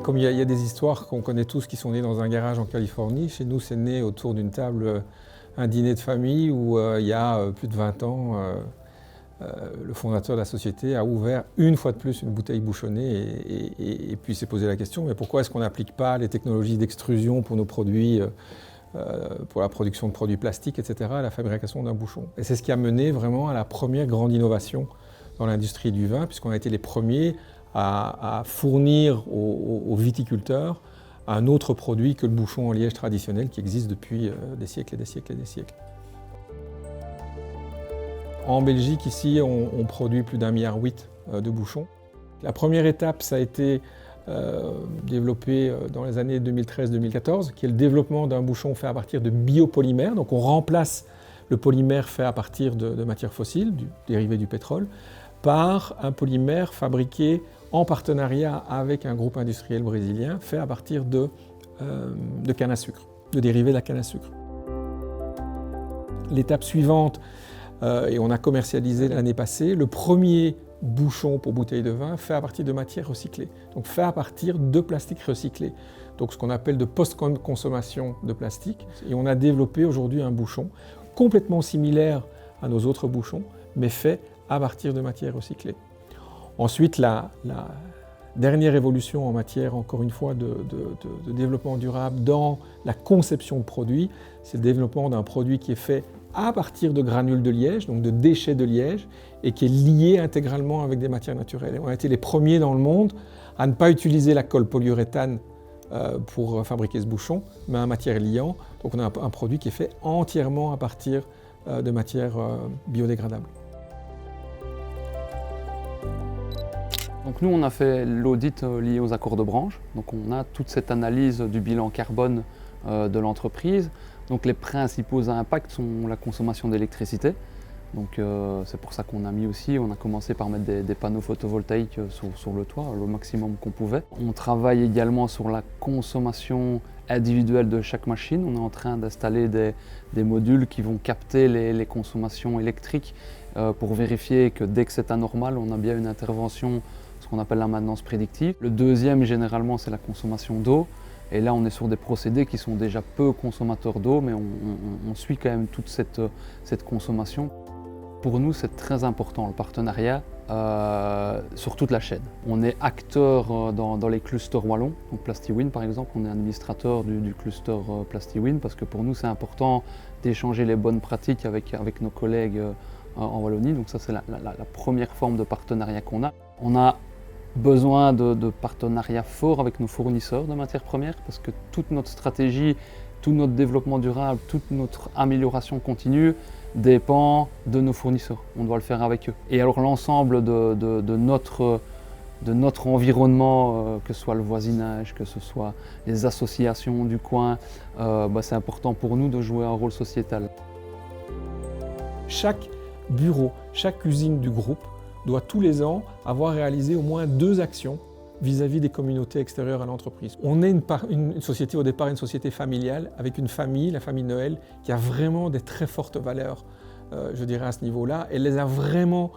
comme il y a des histoires qu'on connaît tous qui sont nées dans un garage en Californie, chez nous c'est né autour d'une table, un dîner de famille où il y a plus de 20 ans, le fondateur de la société a ouvert une fois de plus une bouteille bouchonnée et puis s'est posé la question, mais pourquoi est-ce qu'on n'applique pas les technologies d'extrusion pour nos produits, pour la production de produits plastiques, etc., à la fabrication d'un bouchon. Et c'est ce qui a mené vraiment à la première grande innovation dans l'industrie du vin, puisqu'on a été les premiers à fournir aux viticulteurs un autre produit que le bouchon en liège traditionnel qui existe depuis des siècles et des siècles et des siècles. En Belgique, ici, on produit plus d'1,8 milliard de bouchons. La première étape, ça a été développé dans les années 2013-2014, qui est le développement d'un bouchon fait à partir de biopolymères. Donc on remplace le polymère fait à partir de matières fossiles, dérivé du pétrole, par un polymère fabriqué en partenariat avec un groupe industriel brésilien fait à partir de canne à sucre, de dérivés de la canne à sucre. L'étape suivante, et on a commercialisé l'année passée, le premier bouchon pour bouteille de vin fait à partir de matières recyclées, donc fait à partir de plastique recyclé, donc ce qu'on appelle de post-consommation de plastique. Et on a développé aujourd'hui un bouchon complètement similaire à nos autres bouchons, mais fait à partir de matières recyclées. Ensuite, la dernière évolution en matière, encore une fois, de développement durable dans la conception de produits, c'est le développement d'un produit qui est fait à partir de granules de liège, donc de déchets de liège, et qui est lié intégralement avec des matières naturelles. Et on a été les premiers dans le monde à ne pas utiliser la colle polyuréthane pour fabriquer ce bouchon, mais un matière liant. Donc on a un produit qui est fait entièrement à partir de matières biodégradables. Donc nous, on a fait l'audit lié aux accords de branche. Donc on a toute cette analyse du bilan carbone de l'entreprise. Donc les principaux impacts sont la consommation d'électricité. Donc c'est pour ça qu'on a mis aussi, on a commencé par mettre des panneaux photovoltaïques sur le toit, le maximum qu'on pouvait. On travaille également sur la consommation individuelle de chaque machine. On est en train d'installer des modules qui vont capter les consommations électriques pour vérifier que dès que c'est anormal, on a bien une intervention, ce qu'on appelle la maintenance prédictive. Le deuxième, généralement, c'est la consommation d'eau. Et là, on est sur des procédés qui sont déjà peu consommateurs d'eau, mais on suit quand même toute cette consommation. Pour nous, c'est très important, le partenariat sur toute la chaîne. On est acteur dans les clusters wallons, donc Plastiwin par exemple, on est administrateur du cluster Plastiwin parce que pour nous, c'est important d'échanger les bonnes pratiques avec nos collègues en Wallonie. Donc ça, c'est la première forme de partenariat qu'on a. On a besoin de partenariats forts avec nos fournisseurs de matières premières parce que toute notre stratégie, tout notre développement durable, toute notre amélioration continue dépend de nos fournisseurs. On doit le faire avec eux. Et alors l'ensemble de notre environnement, que ce soit le voisinage, que ce soit les associations du coin, c'est important pour nous de jouer un rôle sociétal. Chaque bureau, chaque usine du groupe doit tous les ans avoir réalisé au moins 2 actions vis-à-vis des communautés extérieures à l'entreprise. On est une société, au départ une société familiale, avec une famille, la famille Noël, qui a vraiment des très fortes valeurs, je dirais à ce niveau-là. Elle les a vraiment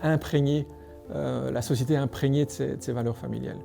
imprégnées, la société est imprégnée de ces valeurs familiales.